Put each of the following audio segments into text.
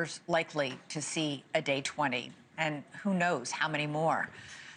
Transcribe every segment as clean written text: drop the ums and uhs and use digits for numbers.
supporters likely to see a day 20, and who knows how many more.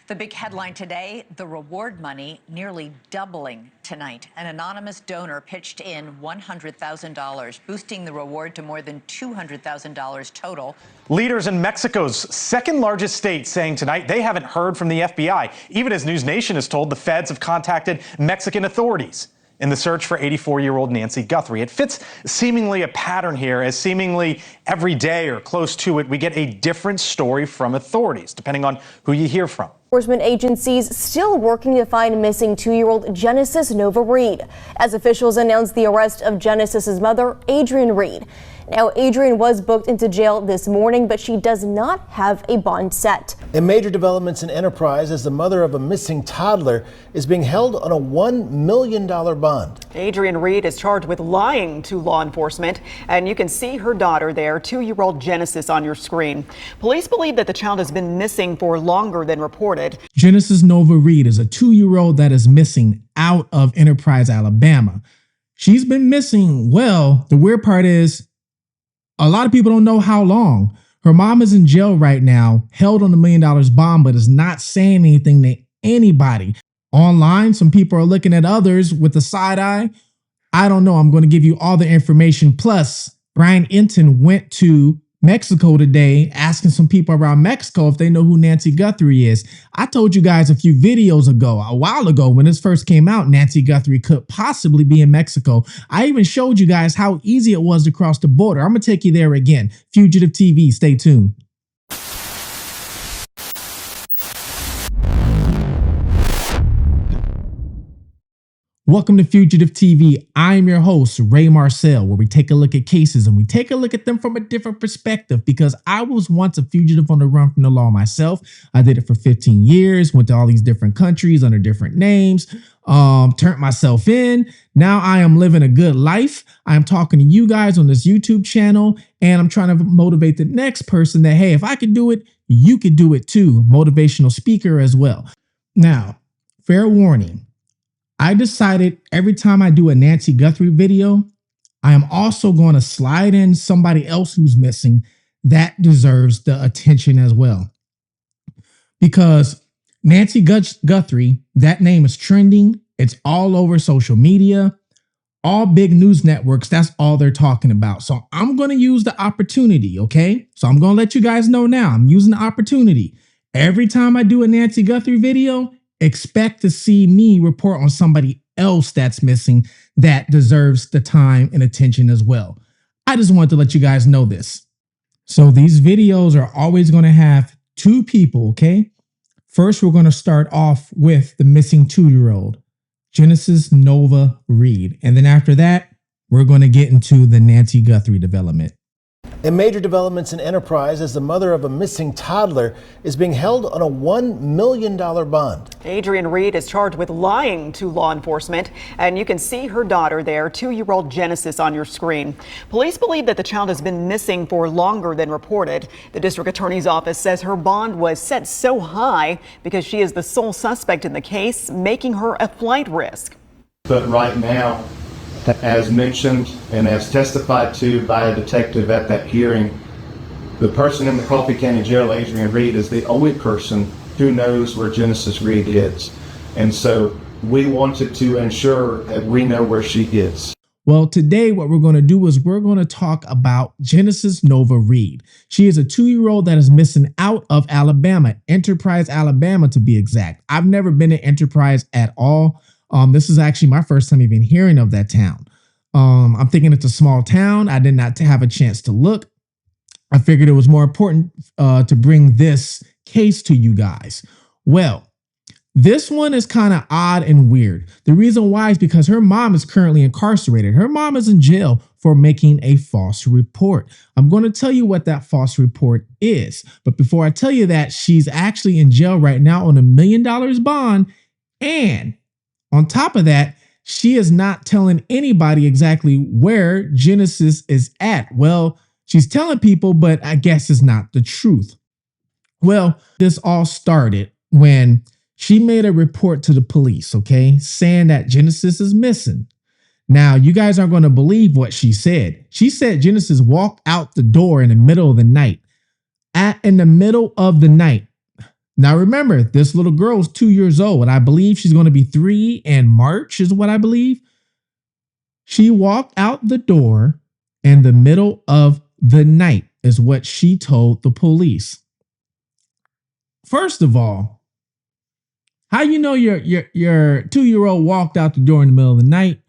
The big headline today, the reward money nearly doubling tonight. An anonymous donor pitched in $100,000, boosting the reward to more than $200,000 total. Leaders in Mexico's second largest state saying tonight they haven't heard from the FBI, even as News Nation is told the feds have contacted Mexican authorities in the search for 84-year-old Nancy Guthrie. It fits seemingly a pattern here, as seemingly every day or close to it, we get a different story from authorities, depending on who you hear from. Enforcement agencies still working to find missing 2-year-old Genesis Nova Reid, as officials announced the arrest of Genesis's mother, Adrienne Reid. Now, Adrienne was booked into jail this morning, but she does not have a bond set. In major developments in Enterprise, as the mother of a missing toddler is being held on a $1 million bond. Adrienne Reid is charged with lying to law enforcement, and you can see her daughter there, 2-year-old Genesis, on your screen. Police believe that the child has been missing for longer than reported. Genesis Nova Reid is a 2-year-old that is missing out of Enterprise, Alabama. She's been missing, well, the weird part is, a lot of people don't know how long. Her mom is in jail right now, held on $1 million bond, but is not saying anything to anybody. Online, some people are looking at others with a side eye. I don't know. I'm going to give you all the information. Plus, Brian Enton went to Mexico today, asking some people around Mexico if they know who Nancy Guthrie is. I told you guys a few videos ago, a while ago, when this first came out, Nancy Guthrie could possibly be in Mexico. I even showed you guys how easy it was to cross the border. I'm going to take you there again. Fugitive TV, stay tuned. Welcome to Fugitive TV. I'm your host, Ray Marcel, where we take a look at cases and we take a look at them from a different perspective, because I was once a fugitive on the run from the law myself. I did it for 15 years, went to all these different countries under different names, turned myself in. Now I am living a good life. I am talking to you guys on this YouTube channel, and I'm trying to motivate the next person that, hey, if I could do it, you could do it too. Motivational speaker as well. Now, fair warning. I decided every time I do a Nancy Guthrie video, I am also going to slide in somebody else who's missing that deserves the attention as well. Because Nancy Guthrie, that name is trending. It's all over social media. All big news networks, that's all they're talking about. So I'm going to use the opportunity, okay? So I'm going to let you guys know now. I'm using the opportunity. Every time I do a Nancy Guthrie video, expect to see me report on somebody else that's missing that deserves the time and attention as well. I just wanted to let you guys know this. So these videos are always going to have two people, okay? First, we're going to start off with the missing 2-year-old, Genesis Nova Reid. And then after that, we're going to get into the Nancy Guthrie development. In major developments in Enterprise, as the mother of a missing toddler is being held on a $1 million bond. Adrienne Reid is charged with lying to law enforcement, and you can see her daughter there, 2-year-old Genesis, on your screen. Police believe that the child has been missing for longer than reported. The district attorney's office says her bond was set so high because she is the sole suspect in the case, making her a flight risk. But right now, as mentioned and as testified to by a detective at that hearing, the person in the Coffee County Jail, Adrienne Reid, is the only person who knows where Genesis Reid is. And so we wanted to ensure that we know where she is. Well, today what we're going to do is we're going to talk about Genesis Nova Reid. She is a 2-year-old that is missing out of Alabama, Enterprise, Alabama, to be exact. I've never been to Enterprise at all. This is actually my first time even hearing of that town. I'm thinking it's a small town. I did not have a chance to look. I figured it was more important to bring this case to you guys. Well, this one is kind of odd and weird. The reason why is because her mom is currently incarcerated. Her mom is in jail for making a false report. I'm going to tell you what that false report is. But before I tell you that, she's actually in jail right now on $1 million bond. And on top of that, she is not telling anybody exactly where Genesis is at. Well, she's telling people, but I guess it's not the truth. Well, this all started when she made a report to the police, okay, saying that Genesis is missing. Now, you guys aren't going to believe what she said. She said Genesis walked out the door in the middle of the night. In the middle of the night. Now, remember, this little girl is 2 years old, and I believe she's going to be 3 in March, is what I believe. She walked out the door in the middle of the night, is what she told the police. First of all, how you know your 2-year-old walked out the door in the middle of the night?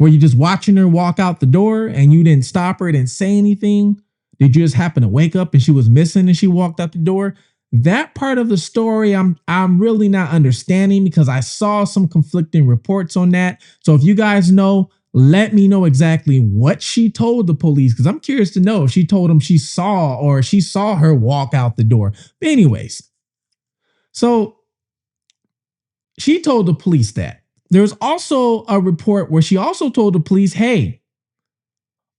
Were you just watching her walk out the door and you didn't stop her, didn't say anything? Did you just happen to wake up and she was missing and she walked out the door? That part of the story I'm really not understanding, because I saw some conflicting reports on that. So if you guys know, let me know exactly what she told the police, because I'm curious to know if she told them she saw her walk out the door. But anyways, so she told the police that. There's also a report where she also told the police, hey,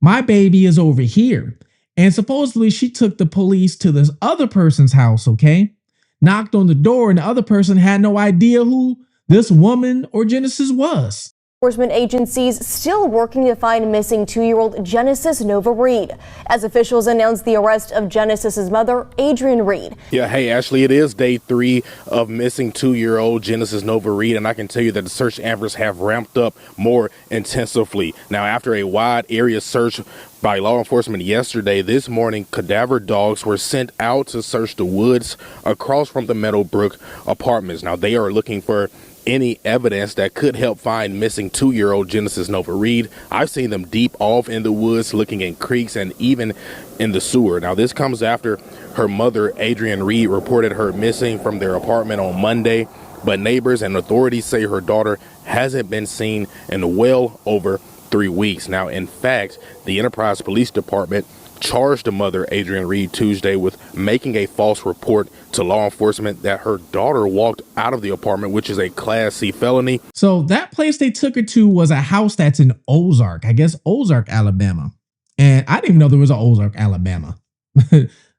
my baby is over here. And supposedly she took the police to this other person's house, okay? Knocked on the door, and the other person had no idea who this woman or Genesis was. Enforcement agencies still working to find missing 2-year-old Genesis Nova Reid, as officials announced the arrest of Genesis's mother, Adrian Reid. Yeah, hey, Ashley, it is day 3 of missing 2-year-old Genesis Nova Reid, and I can tell you that the search efforts have ramped up more intensively. Now, after a wide area search by law enforcement yesterday, this morning, cadaver dogs were sent out to search the woods across from the Meadowbrook apartments. Now, they are looking for any evidence that could help find missing 2-year-old Genesis Nova Reid. I've seen them deep off in the woods, looking in creeks and even in the sewer. Now, this comes after her mother, Adrian Reid, reported her missing from their apartment on Monday, but neighbors and authorities say her daughter hasn't been seen in well over 3 weeks. Now, in fact, the Enterprise Police Department charged the mother, Adrian Reid, Tuesday with making a false report to law enforcement that her daughter walked out of the apartment, which is a Class C felony. So that place they took her to was a house that's in Ozark, I guess Ozark, Alabama. And I didn't even know there was an Ozark, Alabama.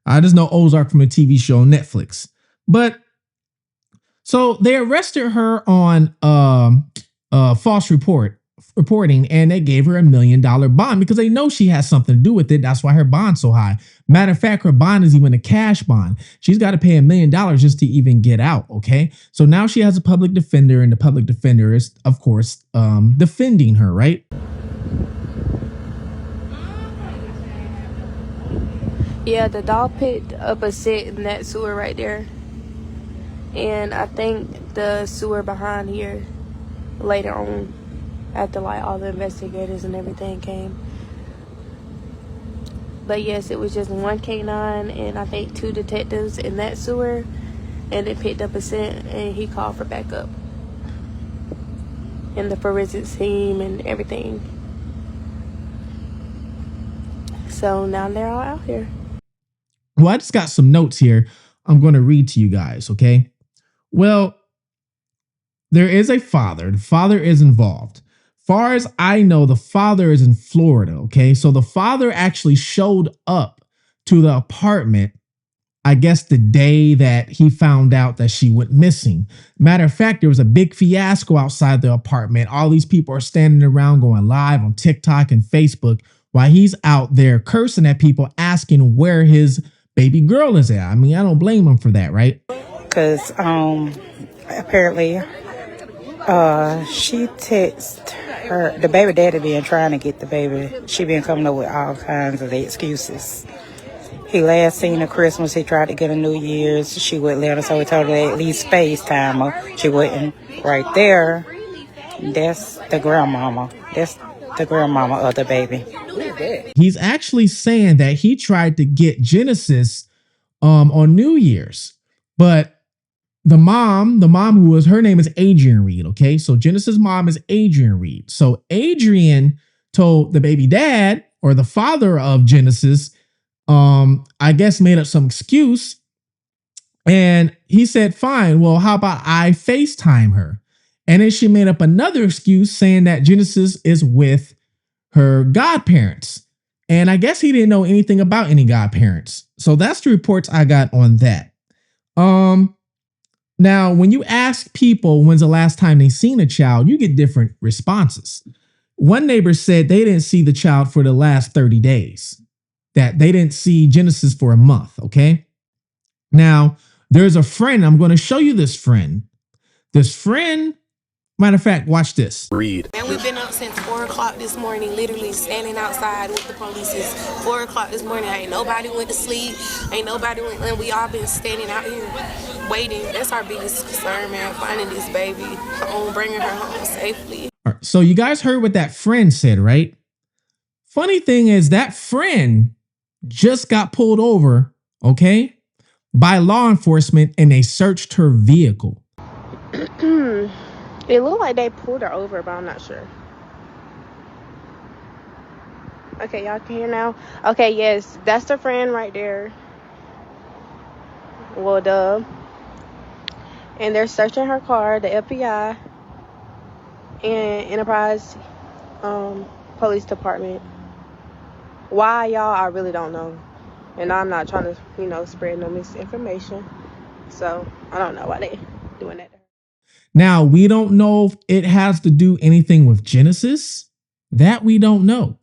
I just know Ozark from a TV show on Netflix. But so they arrested her on false reporting, and they gave her $1 million bond because they know she has something to do with it. That's why her bond's so high. Matter of fact, her bond is even a cash bond. She's got to pay $1 million just to even get out. Okay. So now she has a public defender, and the public defender is, of course, defending her, right? Yeah, the dog picked up a scent in that sewer right there. And I think the sewer behind here later on, after like all the investigators and everything came. But yes, it was just one canine and I think 2 detectives in that sewer, and it picked up a scent and he called for backup. And the forensics team and everything. So now they're all out here. Well, I just got some notes here I'm going to read to you guys, okay? Well, there is a father. The father is involved. Far as I know, the father is in Florida, okay? So the father actually showed up to the apartment, I guess the day that he found out that she went missing. Matter of fact, there was a big fiasco outside the apartment. All these people are standing around going live on TikTok and Facebook while he's out there cursing at people, asking where his baby girl is at. I mean, I don't blame him for that, right? Because apparently she texted her, the baby daddy been trying to get the baby. She been coming up with all kinds of excuses. He last seen her Christmas, he tried to get a New Year's. She wouldn't let her, so he told her to at least FaceTime her. She wouldn't. Right there, that's the grandmama. That's the grandmama of the baby. He's actually saying that he tried to get Genesis on New Year's, but the mom who was, her name is Adrian Reid. Okay. So Genesis' mom is Adrian Reid. So Adrian told the baby dad, or the father of Genesis, I guess made up some excuse. And he said, fine, well, how about I FaceTime her? And then she made up another excuse saying that Genesis is with her godparents. And I guess he didn't know anything about any godparents. So that's the reports I got on that. Now, when you ask people when's the last time they seen a child, you get different responses. One neighbor said they didn't see the child for the last 30 days, that they didn't see Genesis for a month. Okay. Now, there's a friend. I'm going to show you this friend. This friend, matter of fact, watch this. Reid. And we've been up since 4 o'clock this morning, literally standing outside with the police. It's 4 o'clock this morning. Ain't nobody went to sleep. Ain't nobody went, and we all been standing out here waiting. That's our biggest concern, man, finding this baby home, bringing her home safely. All right, so you guys heard what that friend said, right? Funny thing is that friend just got pulled over, okay, by law enforcement, and they searched her vehicle. It looked like they pulled her over, but I'm not sure. Okay, y'all can hear now? Okay, yes, that's the friend right there. Well, duh. And they're searching her car, the FBI and Enterprise Police Department. Why, y'all, I really don't know. And I'm not trying to, spread no misinformation. So, I don't know why they doing that. Now, we don't know if it has to do anything with Genesis. That we don't know.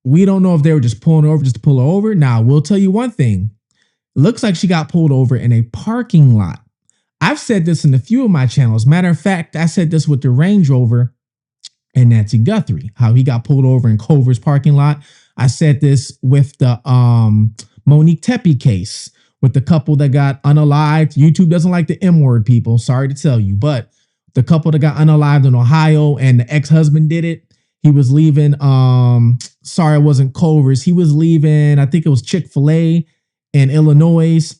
We don't know if they were just pulling her over just to pull her over. Now, we'll tell you one thing. It looks like she got pulled over in a parking lot. I've said this in a few of my channels. Matter of fact, I said this with the Range Rover and Nancy Guthrie, how he got pulled over in Culver's parking lot. I said this with the Monique Tepe case, with the couple that got unalived. YouTube doesn't like the M word, people. Sorry to tell you, but the couple that got unalived in Ohio and the ex-husband did it. He was leaving. Sorry, it wasn't Culver's. He was leaving. I think it was Chick-fil-A in Illinois.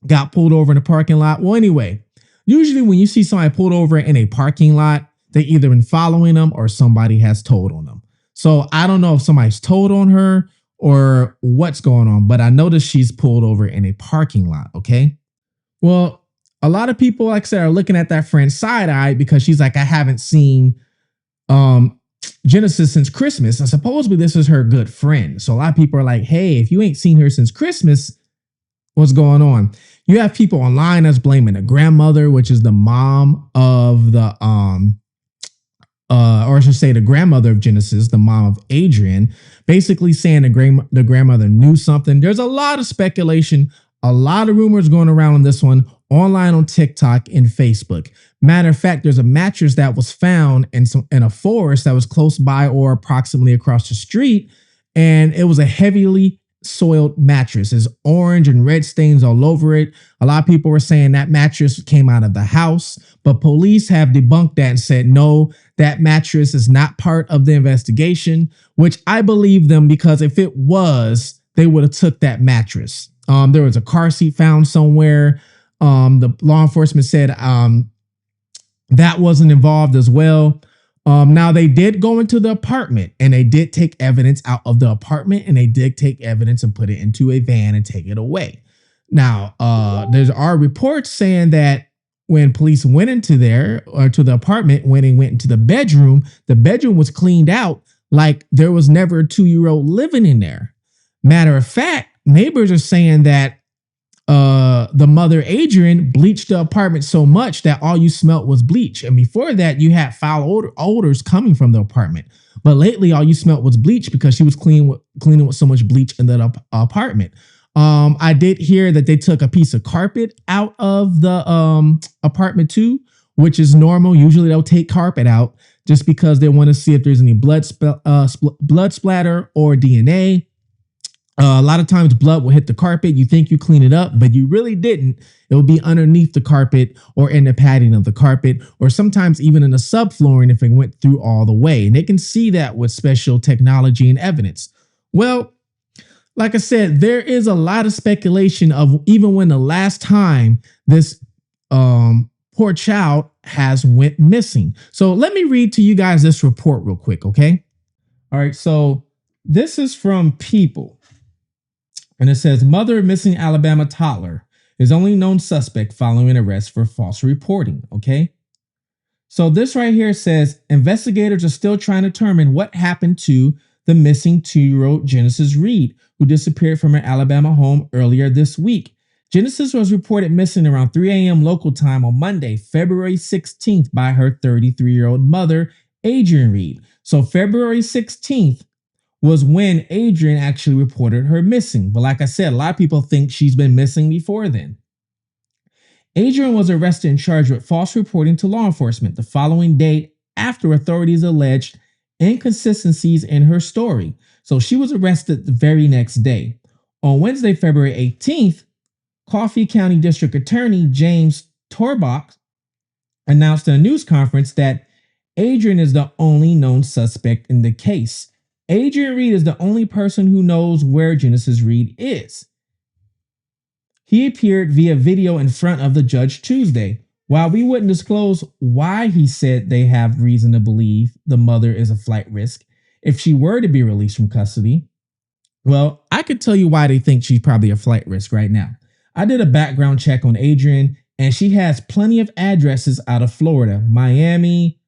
Got pulled over in a parking lot. Well, anyway, usually when you see somebody pulled over in a parking lot, they either been following them or somebody has told on them. So I don't know if somebody's told on her or what's going on, but I noticed she's pulled over in a parking lot. Okay. Well, a lot of people, like I said, are looking at that friend side-eye because she's like, I haven't seen Genesis since Christmas. And supposedly this is her good friend. So a lot of people are like, hey, if you ain't seen her since Christmas, what's going on? You have people online that's blaming the grandmother, which is the mom of the or I should say the grandmother of Genesis, the mom of Adrian, basically saying the grandmother knew something. There's a lot of speculation, a lot of rumors going around on this one online on TikTok and Facebook. Matter of fact, there's a mattress that was found in a forest that was close by or approximately across the street, and it was a heavily soiled mattress. There's orange and red stains all over it. A lot of people were saying that mattress came out of the house, but police have debunked that and said, no, that mattress is not part of the investigation, which I believe them, because if it was, they would have took that mattress. There was a car seat found somewhere. The law enforcement said that wasn't involved as well. Now they did go into the apartment and they did take evidence out of the apartment, and they did take evidence and put it into a van and take it away. Now, there's our reports saying that when police went into there or to the apartment, when they went into the bedroom was cleaned out like there was never a 2-year-old living in there. Matter of fact, neighbors are saying that the mother, Adrian, bleached the apartment so much that all you smelt was bleach. And before that, you had foul odors coming from the apartment. But lately, all you smelt was bleach because she was cleaning with so much bleach in that apartment. I did hear that they took a piece of carpet out of the apartment too, which is normal. Usually they'll take carpet out just because they want to see if there's any blood splatter or DNA. A lot of times blood will hit the carpet. You think you clean it up, but you really didn't. It will be underneath the carpet or in the padding of the carpet, or sometimes even in the subflooring if it went through all the way. And they can see that with special technology and evidence. Well, like I said, there is a lot of speculation of even when the last time this poor child has went missing. So let me read to you guys this report real quick, okay? All right, so this is from People. And it says, mother of missing Alabama toddler is only known suspect following arrest for false reporting. Okay. So this right here says investigators are still trying to determine what happened to the missing 2-year-old Genesis Reid, who disappeared from her Alabama home earlier this week. Genesis was reported missing around 3 a.m. local time on Monday, February 16th by her 33-year-old mother, Adrian Reid. So February 16th was when Adrian actually reported her missing. But like I said, a lot of people think she's been missing before then. Adrian was arrested and charged with false reporting to law enforcement the following day after authorities alleged inconsistencies in her story. So she was arrested the very next day. On Wednesday, February 18th, Coffee County District Attorney James Torbach announced in a news conference that Adrian is the only known suspect in the case. Adrian Reid is the only person who knows where Genesis Reid is. He appeared via video in front of the judge Tuesday. While we wouldn't disclose why he said they have reason to believe the mother is a flight risk if she were to be released from custody, well, I could tell you why they think she's probably a flight risk right now. I did a background check on Adrian, and she has plenty of addresses out of Florida, Miami.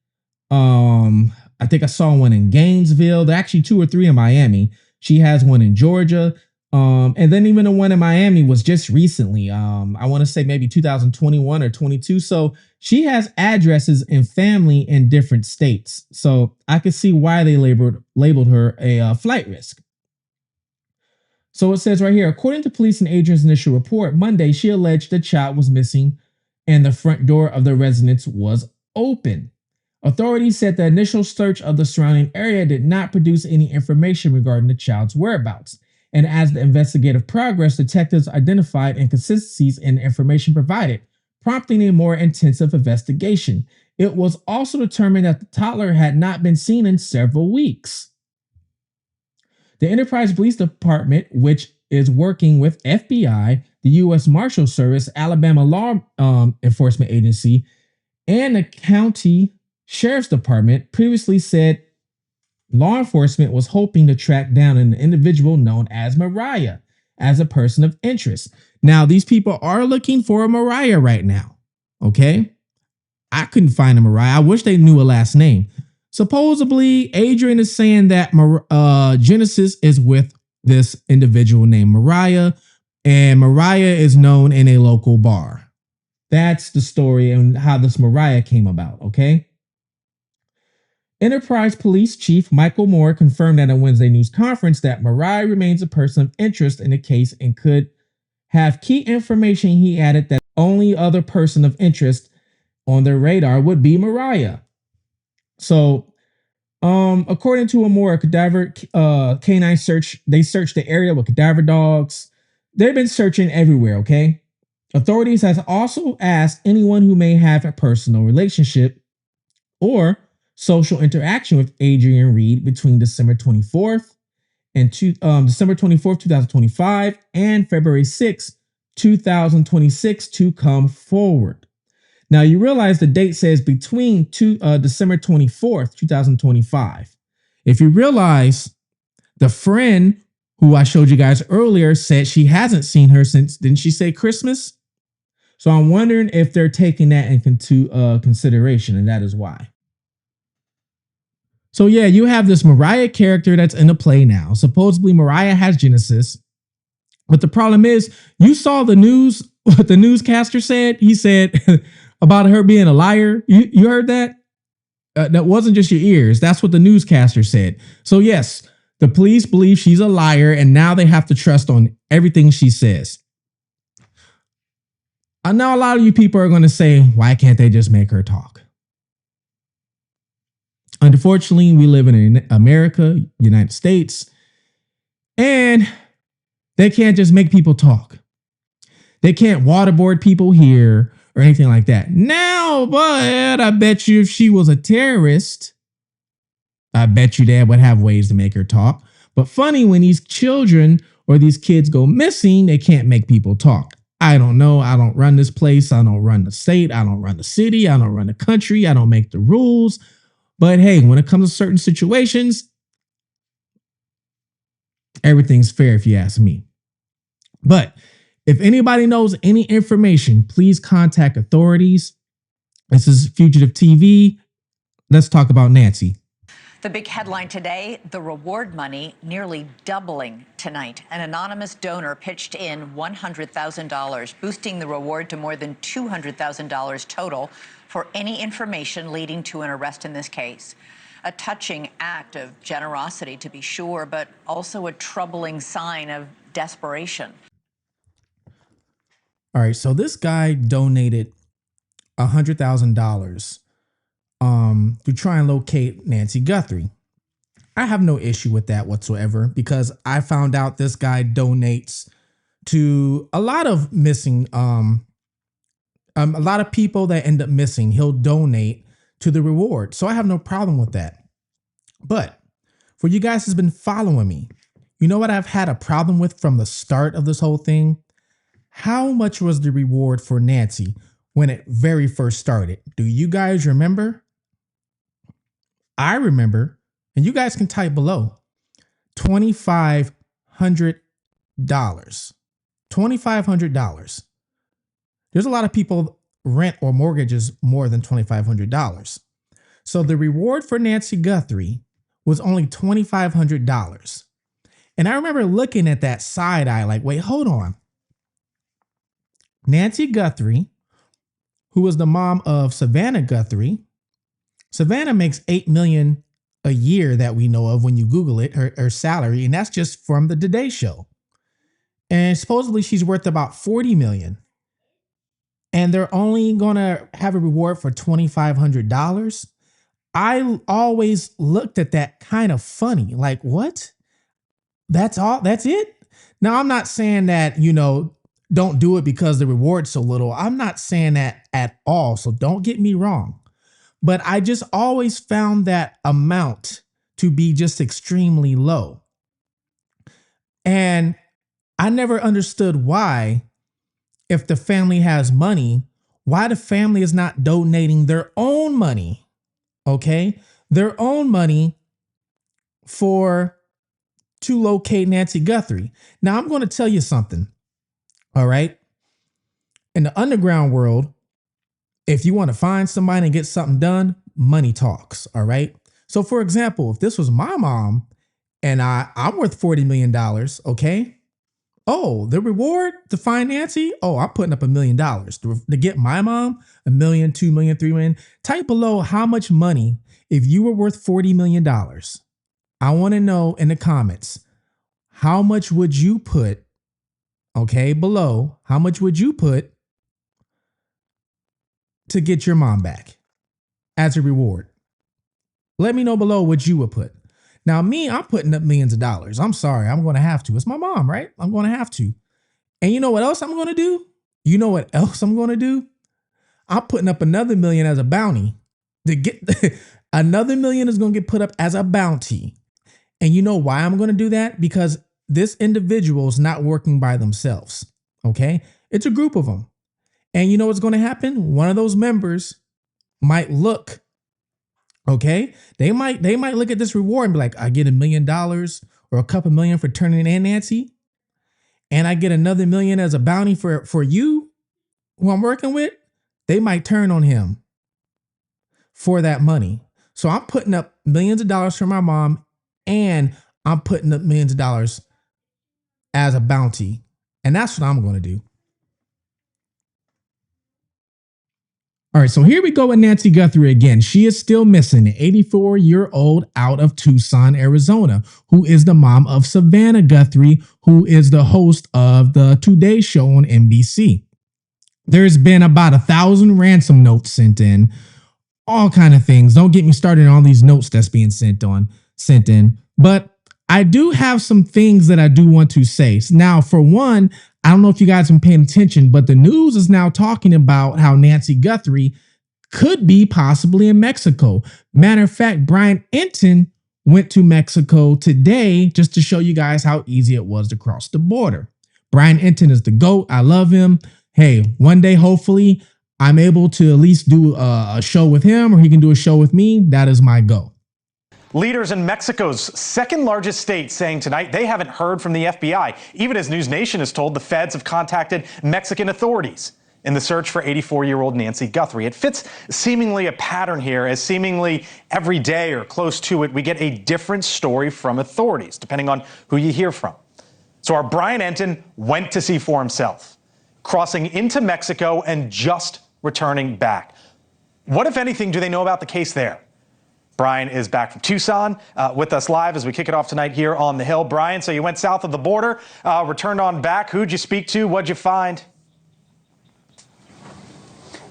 I think I saw one in Gainesville. There are actually 2 or 3 in Miami. She has one in Georgia. And then even the one in Miami was just recently. I want to say maybe 2021 or 22. So she has addresses and family in different states. So I could see why they labeled her a flight risk. So it says right here, according to police in Adrian's initial report, Monday, she alleged the child was missing and the front door of the residence was open. Authorities said the initial search of the surrounding area did not produce any information regarding the child's whereabouts. And as the investigative progressed, detectives identified inconsistencies in the information provided, prompting a more intensive investigation. It was also determined that the toddler had not been seen in several weeks. The Enterprise Police Department, which is working with FBI, the U.S. Marshal Service, Alabama Law Enforcement Agency, and the County Sheriff's Department, previously said law enforcement was hoping to track down an individual known as Mariah as a person of interest. Now, these people are looking for a Mariah right now, okay? I couldn't find a Mariah. I wish they knew a last name. Supposedly, Adrian is saying that Genesis is with this individual named Mariah, and Mariah is known in a local bar. That's the story and how this Mariah came about, okay? Enterprise Police Chief Michael Moore confirmed at a Wednesday news conference that Mariah remains a person of interest in the case and could have key information. He added that the only other person of interest on their radar would be Mariah. So, according to a more cadaver canine search, they searched the area with cadaver dogs. They've been searching everywhere, okay? Authorities has also asked anyone who may have a personal relationship or social interaction with Adrian Reid between December 24th and December 24th, 2025 and February 6th, 2026 to come forward. Now, you realize the date says between December 24th, 2025. If you realize the friend who I showed you guys earlier said she hasn't seen her since, didn't she say Christmas? So I'm wondering if they're taking that into consideration, and that is why. So yeah, you have this Mariah character that's in the play now. Supposedly Mariah has Genesis. But the problem is, you saw the news, what the newscaster said. He said about her being a liar. You heard that? That wasn't just your ears. That's what the newscaster said. So yes, the police believe she's a liar, and now they have to trust on everything she says. I know a lot of you people are going to say, why can't they just make her talk? Unfortunately, we live in America, United States, and they can't just make people talk. They can't waterboard people here or anything like that. Now, but I bet you if she was a terrorist, I bet you dad would have ways to make her talk. But funny, when these children or these kids go missing, they can't make people talk. I don't know. I don't run this place. I don't run the state. I don't run the city. I don't run the country. I don't make the rules. But hey, when it comes to certain situations, everything's fair if you ask me. But if anybody knows any information, please contact authorities. This is Fugitive TV. Let's talk about Nancy. The big headline today, the reward money nearly doubling tonight. An anonymous donor pitched in $100,000, boosting the reward to more than $200,000 total for any information leading to an arrest in this case. A touching act of generosity, to be sure, but also a troubling sign of desperation. All right, so this guy donated $100,000 to try and locate Nancy Guthrie. I have no issue with that whatsoever because I found out this guy donates to a lot of missing, a lot of people that end up missing. He'll donate to the reward. So I have no problem with that. But for you guys who's been following me, you know what I've had a problem with from the start of this whole thing? How much was the reward for Nancy when it very first started? Do you guys remember? I remember, and you guys can type below, $2,500. $2,500. There's a lot of people rent or mortgages more than $2,500. So the reward for Nancy Guthrie was only $2,500. And I remember looking at that side eye like, wait, hold on. Nancy Guthrie, who was the mom of Savannah Guthrie. Savannah makes $8 million a year that we know of when you Google it, her salary, and that's just from the Today Show. And supposedly she's worth about $40 million. And they're only going to have a reward for $2,500. I always looked at that kind of funny. Like, what? That's all? That's it? Now, I'm not saying that, don't do it because the reward's so little. I'm not saying that at all. So don't get me wrong. But I just always found that amount to be just extremely low. And I never understood why, if the family has money, why the family is not donating their own money, okay? Their own money to locate Nancy Guthrie. Now, I'm going to tell you something, all right? In the underground world, if you want to find somebody and get something done, money talks, all right? So, for example, if this was my mom and I'm worth $40 million, okay? Oh, the reward to find Nancy? Oh, I'm putting up $1 million. To get my mom, $1 million, $2 million, $3 million. Type below how much money, if you were worth $40 million. I want to know in the comments, how much would you put, okay, below, how much would you put to get your mom back as a reward? Let me know below what you would put. Now, me, I'm putting up millions of dollars. I'm sorry, I'm going to have to. It's my mom, right? I'm going to have to. And you know what else I'm going to do? You know what else I'm going to do? I'm putting up another $1 million as a bounty. To get another $1 million is going to get put up as a bounty. And you know why I'm going to do that? Because this individual is not working by themselves. Okay? It's a group of them. And you know what's going to happen? One of those members might look, okay? They might look at this reward and be like, I get $1 million or a couple million for turning in Nancy. And I get another $1 million as a bounty for you who I'm working with. They might turn on him for that money. So I'm putting up millions of dollars for my mom, and I'm putting up millions of dollars as a bounty. And that's what I'm going to do. All right, so here we go with Nancy Guthrie again. She is still missing, an 84-year-old out of Tucson, Arizona, who is the mom of Savannah Guthrie, who is the host of the Today Show on NBC. There's been about 1,000 ransom notes sent in, all kind of things. Don't get me started on all these notes that's being sent in. But I do have some things that I do want to say. Now, for one, I don't know if you guys have been paying attention, but the news is now talking about how Nancy Guthrie could be possibly in Mexico. Matter of fact, Brian Enton went to Mexico today just to show you guys how easy it was to cross the border. Brian Enton is the GOAT. I love him. Hey, one day, hopefully, I'm able to at least do a show with him, or he can do a show with me. That is my goal. Leaders in Mexico's second largest state saying tonight they haven't heard from the FBI, even as News Nation is told the feds have contacted Mexican authorities in the search for 84-year-old Nancy Guthrie. It fits seemingly a pattern here, as seemingly every day or close to it, we get a different story from authorities, depending on who you hear from. So our Brian Enton went to see for himself, crossing into Mexico and just returning back. What, if anything, do they know about the case there? Brian is back from Tucson with us live as we kick it off tonight here on The Hill. Brian, so you went south of the border, returned on back. Who'd you speak to? What'd you find?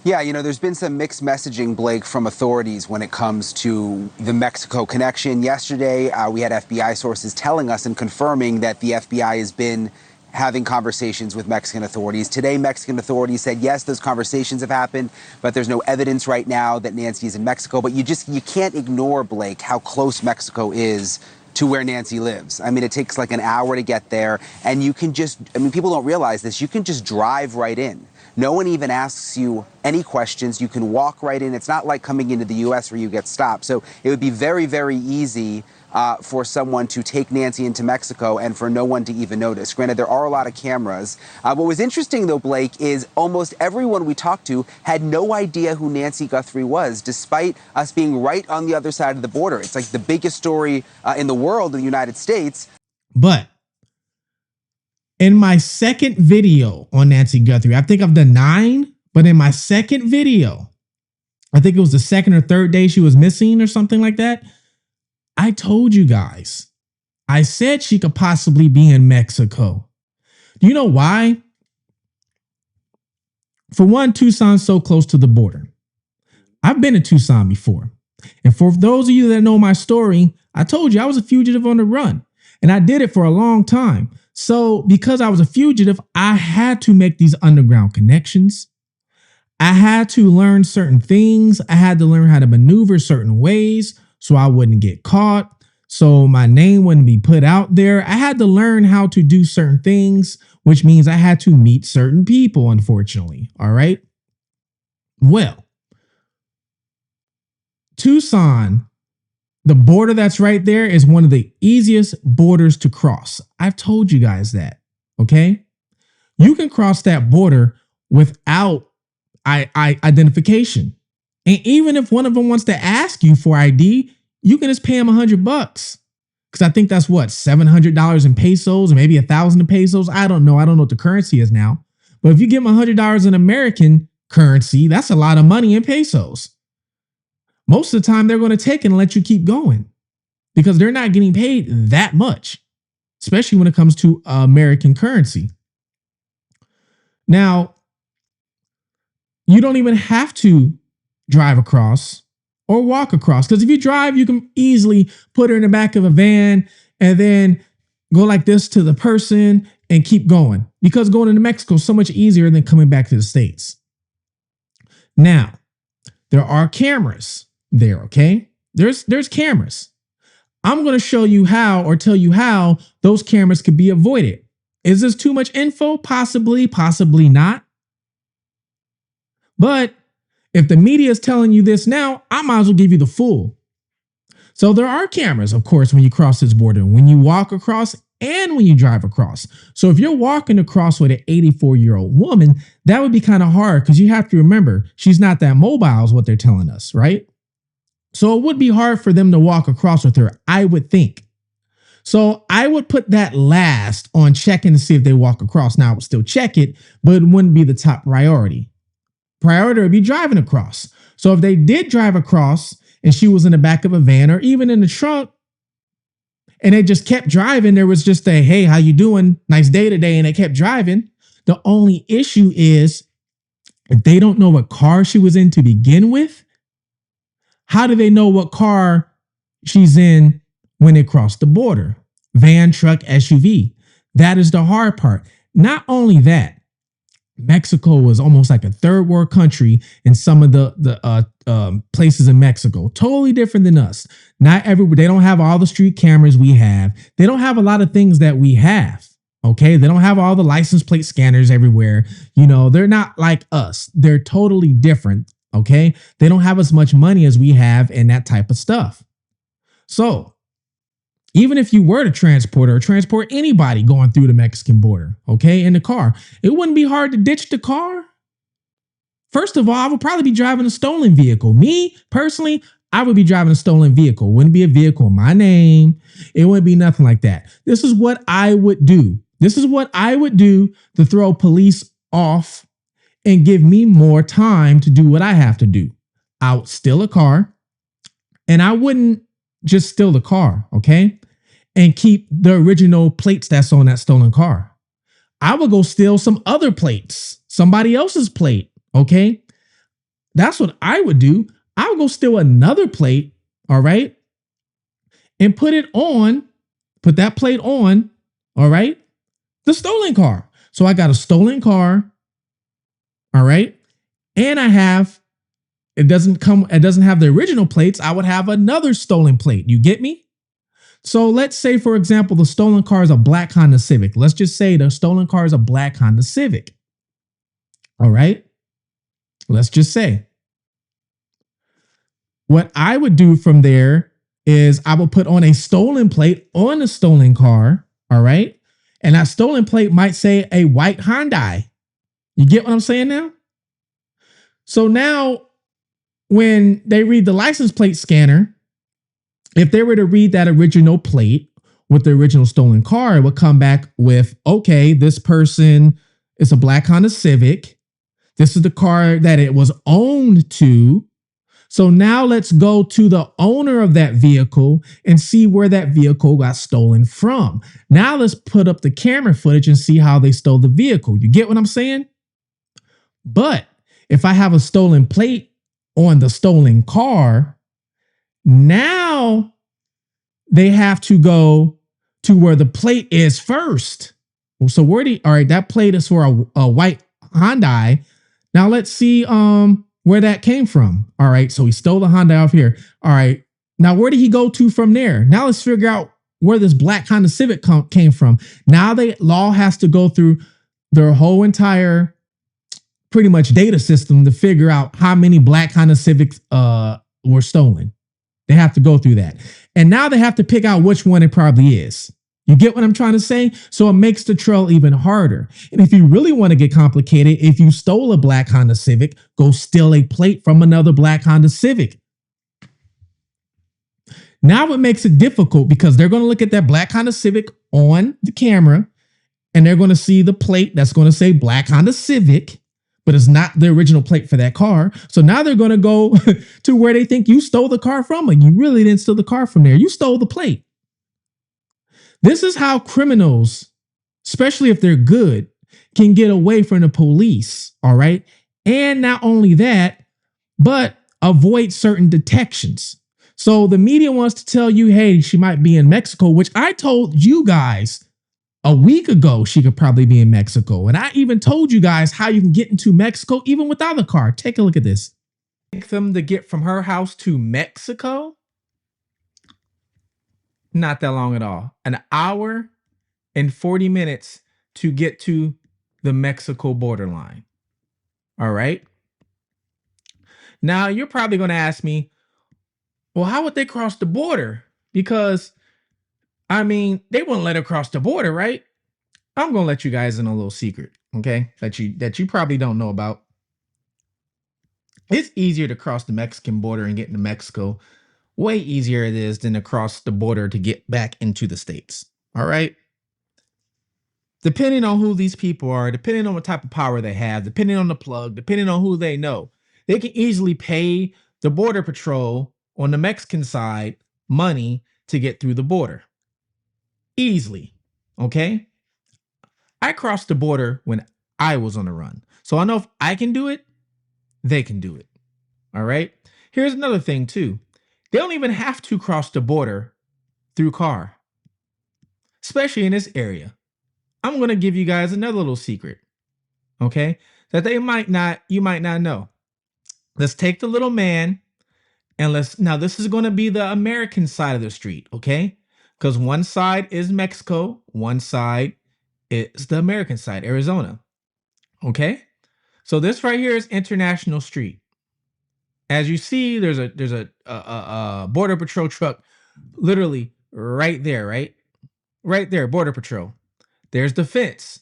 Yeah, there's been some mixed messaging, Blake, from authorities when it comes to the Mexico connection. Yesterday, we had FBI sources telling us and confirming that the FBI has been having conversations with Mexican authorities. Today, Mexican authorities said, yes, those conversations have happened, but there's no evidence right now that Nancy is in Mexico. But you can't ignore, Blake, how close Mexico is to where Nancy lives. I mean, it takes like an hour to get there, and you can people don't realize this, you can just drive right in. No one even asks you any questions. You can walk right in. It's not like coming into the U.S. where you get stopped. So it would be very, very easy for someone to take Nancy into Mexico and for no one to even notice. Granted, there are a lot of cameras. What was interesting, though, Blake, is almost everyone we talked to had no idea who Nancy Guthrie was, despite us being right on the other side of the border. It's like the biggest story in the world in the United States. But in my second video on Nancy Guthrie, I think I've done 9, but in my second video, I think it was the second or third day she was missing or something like that, I told you guys, I said she could possibly be in Mexico. Do you know why? For one, Tucson's so close to the border. I've been to Tucson before. And for those of you that know my story, I told you I was a fugitive on the run. And I did it for a long time. So because I was a fugitive, I had to make these underground connections. I had to learn certain things. I had to learn how to maneuver certain ways so I wouldn't get caught, so my name wouldn't be put out there. I had to learn how to do certain things, which means I had to meet certain people, unfortunately. All right. Well, Tucson, the border that's right there is one of the easiest borders to cross. I've told you guys that. Okay. You can cross that border without identification. And even if one of them wants to ask you for ID, you can just pay them $100. Because I think that's what, $700 in pesos or maybe 1,000 in pesos. I don't know. I don't know what the currency is now. But if you give them $100 in American currency, that's a lot of money in pesos. Most of the time, they're going to take it and let you keep going because they're not getting paid that much, especially when it comes to American currency. Now, you don't even have to drive across or walk across, because if you drive, you can easily put her in the back of a van and then go like this to the person and keep going, because going into Mexico is so much easier than coming back to the States. Now, there are cameras there, okay? There's cameras. I'm going to show you how, or tell you how those cameras could be avoided. Is this too much info? Possibly, possibly not. But if the media is telling you this now, I might as well give you the full. So there are cameras, of course, when you cross this border, when you walk across and when you drive across. So if you're walking across with an 84-year-old woman, that would be kind of hard, because you have to remember she's not that mobile is what they're telling us, right? So it would be hard for them to walk across with her, I would think. So I would put that last on checking to see if they walk across. Now I would still check it, but it wouldn't be the top priority. Priority would be driving across. So if they did drive across and she was in the back of a van or even in the trunk, and they just kept driving, there was just a, hey, how you doing? Nice day today. And they kept driving. The only issue is if they don't know what car she was in to begin with, how do they know what car she's in when they cross the border? Van, truck, SUV. That is the hard part. Not only that, Mexico was almost like a third world country in some of the places in Mexico. Totally different than us. Not everywhere. They don't have all the street cameras we have. They don't have a lot of things that we have. Okay. They don't have all the license plate scanners everywhere. You know, they're not like us. They're totally different. Okay. They don't have as much money as we have and that type of stuff. So even if you were to transport anybody going through the Mexican border, okay, in the car, it wouldn't be hard to ditch the car. First of all, I would probably be driving a stolen vehicle. Me, personally, I would be driving a stolen vehicle. It wouldn't be a vehicle in my name. It wouldn't be nothing like that. This is what I would do. This is what I would do to throw police off and give me more time to do what I have to do. I would steal a car. And I wouldn't just steal the car, okay? And keep the original plates that's on that stolen car. I would go steal some other plates, somebody else's plate, okay? That's what I would do. I would go steal another plate, all right? And put that plate on, all right? The stolen car. So I got a stolen car, all right? And it doesn't have the original plates. I would have another stolen plate. You get me? So let's say, for example, the stolen car is a black Honda Civic. Let's just say the stolen car is a black Honda Civic. All right. Let's just say. What I would do from there is I will put on a stolen plate on the stolen car. All right. And that stolen plate might say a white Hyundai. You get what I'm saying now? So now when they read the license plate scanner, if they were to read that original plate with the original stolen car, it would come back with, okay, this person is a black Honda Civic. This is the car that it was owned to. So now let's go to the owner of that vehicle and see where that vehicle got stolen from. Now let's put up the camera footage and see how they stole the vehicle. You get what I'm saying? But if I have a stolen plate on the stolen car, now they have to go to where the plate is first. So all right, that plate is for a white Hyundai. Now let's see where that came from. All right, so he stole the Hyundai off here. All right, now where did he go to from there? Now let's figure out where this black Honda Civic came from. Now the law has to go through their whole entire pretty much data system to figure out how many black Honda Civics were stolen. They have to go through that. And now they have to pick out which one it probably is. You get what I'm trying to say? So it makes the trail even harder. And if you really want to get complicated, if you stole a black Honda Civic, go steal a plate from another black Honda Civic. Now it makes it difficult because they're going to look at that black Honda Civic on the camera and they're going to see the plate that's going to say black Honda Civic, but it's not the original plate for that car. So now they're going to go to where they think you stole the car from, and you really didn't steal the car from there. You stole the plate. This is how criminals, especially if they're good, can get away from the police, all right? And not only that, but avoid certain detections. So the media wants to tell you, hey, she might be in Mexico, which I told you guys a week ago she could probably be in Mexico. And I even told you guys how you can get into Mexico even without a car. Take a look at this. Take them to get from her house to Mexico? Not that long at all. An hour and 40 minutes to get to the Mexico borderline. All right. Now you're probably going to ask me, well, how would they cross the border? Because, I mean, they wouldn't let her cross the border, right? I'm going to let you guys in a little secret, okay? That you probably don't know about. It's easier to cross the Mexican border and get into Mexico. Way easier it is than to cross the border to get back into the States. All right. Depending on who these people are, depending on what type of power they have, depending on the plug, depending on who they know, they can easily pay the border patrol on the Mexican side money to get through the border. Easily. Okay. I crossed the border when I was on the run. So I know if I can do it, they can do it. All right. Here's another thing too. They don't even have to cross the border through car, especially in this area. I'm going to give you guys another little secret, okay, that you might not know. Let's take the little man and now this is going to be the American side of the street, okay? Because one side is Mexico, one side is the American side, Arizona, okay? So this right here is International Street. As you see, there's a border patrol truck literally right there, right? Right there, border patrol. There's the fence.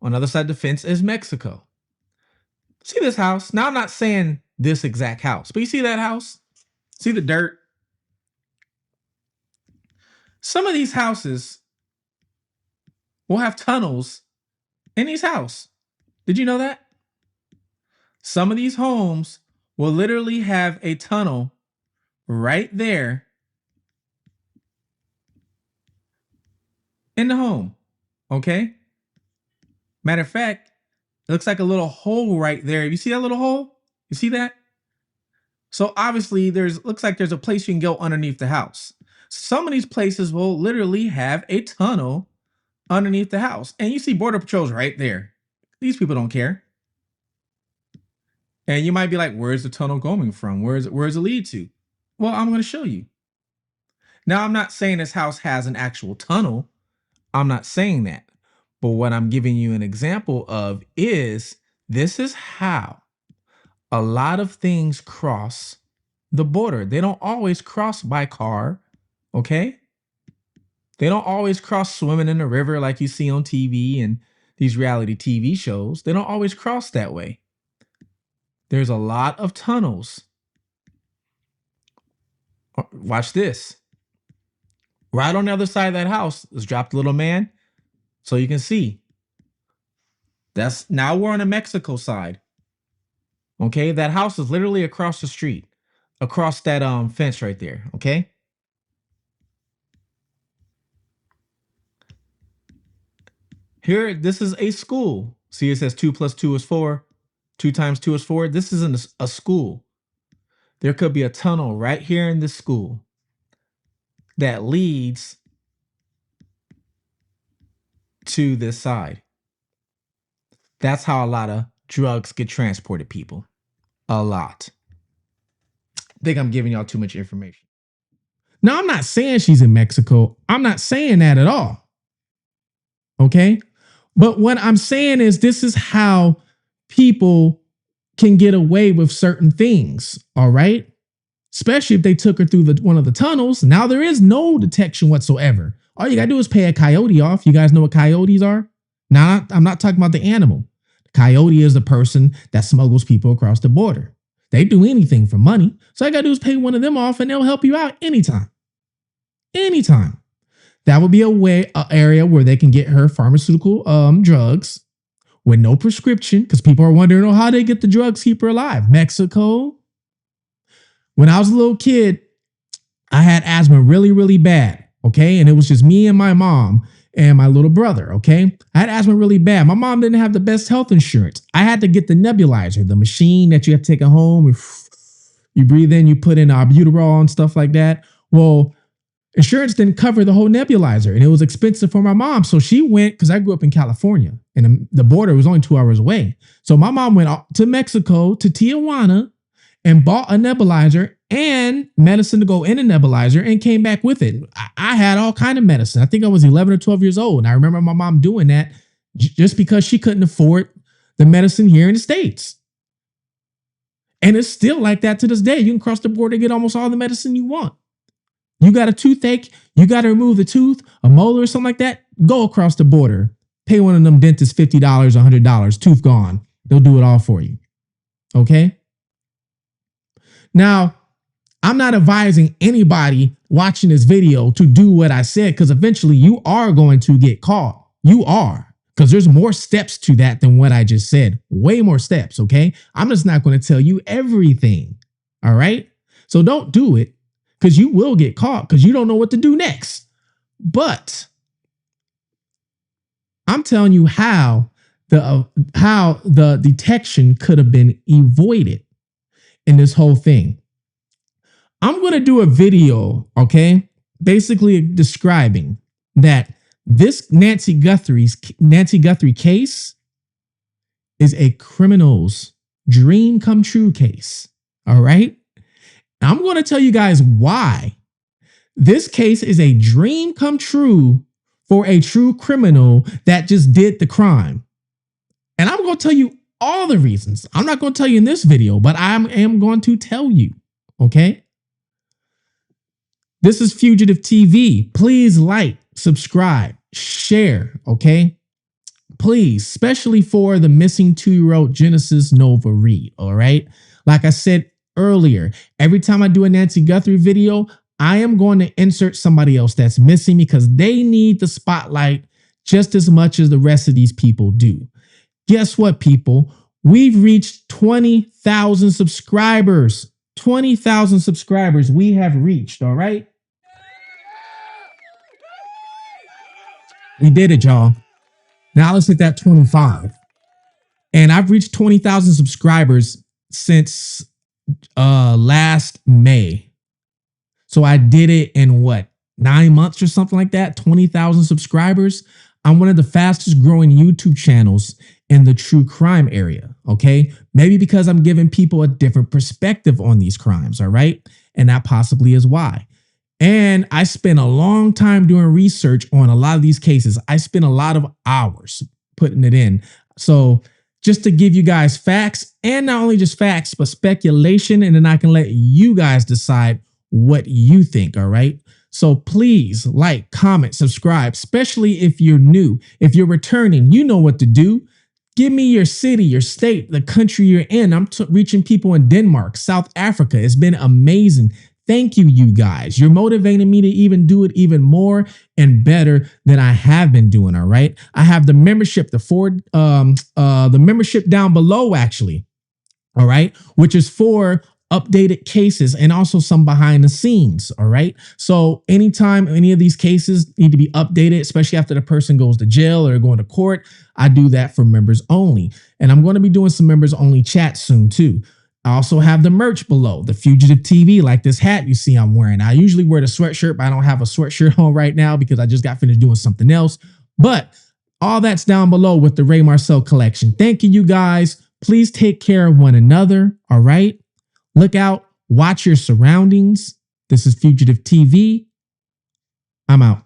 On the other side of the fence is Mexico. See this house? Now I'm not saying this exact house, but you see that house? See the dirt? Some of these houses will have tunnels in these houses. Did you know that? Some of these homes will literally have a tunnel right there in the home. Okay. Matter of fact, it looks like a little hole right there. You see that little hole? You see that? So obviously looks like there's a place you can go underneath the house. Some of these places will literally have a tunnel underneath the house. And you see Border Patrol's right there. These people don't care. And you might be like, where's the tunnel going from? Where's it lead to? Well, I'm going to show you. Now, I'm not saying this house has an actual tunnel. I'm not saying that. But what I'm giving you an example of is this is how a lot of things cross the border. They don't always cross by car, okay? They don't always cross swimming in the river like you see on TV and these reality TV shows. They don't always cross that way. There's a lot of tunnels. Watch this. Right on the other side of that house, let's drop the little man so you can see. Now we're on the Mexico side. Okay, that house is literally across the street, across that fence right there, okay? Here, this is a school. See, it says 2 + 2 is 4. 2 times 2 is 4. This isn't a school. There could be a tunnel right here in this school that leads to this side. That's how a lot of drugs get transported, people. A lot. I think I'm giving y'all too much information. Now, I'm not saying she's in Mexico. I'm not saying that at all. Okay? But what I'm saying is this is how people can get away with certain things. All right? Especially if they took her through one of the tunnels. Now there is no detection whatsoever. All you got to do is pay a coyote off. You guys know what coyotes are? Now, I'm not talking about the animal. Coyote is the person that smuggles people across the border. They do anything for money. So all you got to do is pay one of them off and they'll help you out anytime. Anytime. That would be an area where they can get her pharmaceutical drugs with no prescription, because people are wondering, oh, how they get the drugs, keep her alive. Mexico. When I was a little kid, I had asthma really, really bad. Okay. And it was just me and my mom and my little brother. Okay. I had asthma really bad. My mom didn't have the best health insurance. I had to get the nebulizer, the machine that you have to take at home. You breathe in, you put in albuterol and stuff like that. Well, insurance didn't cover the whole nebulizer and it was expensive for my mom. So she went, because I grew up in California and the border was only 2 hours away. So my mom went to Mexico, to Tijuana, and bought a nebulizer and medicine to go in a nebulizer and came back with it. I had all kind of medicine. I think I was 11 or 12 years old. And I remember my mom doing that just because she couldn't afford the medicine here in the States. And it's still like that to this day. You can cross the border and get almost all the medicine you want. You got a toothache, you got to remove the tooth, a molar or something like that, go across the border. Pay one of them dentists $50, $100, tooth gone. They'll do it all for you. Okay? Now, I'm not advising anybody watching this video to do what I said, because eventually you are going to get caught. You are, because there's more steps to that than what I just said. Way more steps, okay? I'm just not going to tell you everything, all right? So don't do it, because you will get caught because you don't know what to do next. But I'm telling you how the detection could have been avoided in this whole thing. I'm going to do a video, okay, basically describing that this Nancy Guthrie case is a criminal's dream come true case. All right. I'm going to tell you guys why this case is a dream come true for a true criminal that just did the crime. And I'm going to tell you all the reasons. I'm not going to tell you in this video, but I am going to tell you. Okay. This is Fugitive TV. Please like, subscribe, share. Okay. Please, especially for the missing 2-year-old Genesis Nova Reid. All right. Like I said earlier, every time I do a Nancy Guthrie video, I am going to insert somebody else that's missing because they need the spotlight just as much as the rest of these people do. Guess what, people? We've reached 20,000 subscribers. 20,000 subscribers we have reached, all right? We did it, y'all. Now let's hit that 25. And I've reached 20,000 subscribers since last May. So I did it in what, 9 months or something like that, 20,000 subscribers. I'm one of the fastest growing YouTube channels in the true crime area, okay? Maybe because I'm giving people a different perspective on these crimes, all right? And that possibly is why. And I spent a long time doing research on a lot of these cases. I spent a lot of hours putting it in. So just to give you guys facts, and not only just facts, but speculation, and then I can let you guys decide what you think, all right? So please like, comment, subscribe, especially if you're new. If you're returning, you know what to do. Give me your city, your state, the country you're in. I'm reaching people in Denmark, South Africa. It's been amazing. Thank you, you guys. You're motivating me to even do it even more and better than I have been doing. All right. I have the membership, the membership down below, actually. All right. Which is for updated cases and also some behind the scenes. All right. So anytime any of these cases need to be updated, especially after the person goes to jail or going to court, I do that for members only. And I'm going to be doing some members only chat soon too. I also have the merch below, the Fugitive TV, like this hat you see I'm wearing. I usually wear the sweatshirt, but I don't have a sweatshirt on right now because I just got finished doing something else. But all that's down below with the Ray Marcel collection. Thank you, you guys. Please take care of one another. All right. Look out. Watch your surroundings. This is Fugitive TV. I'm out.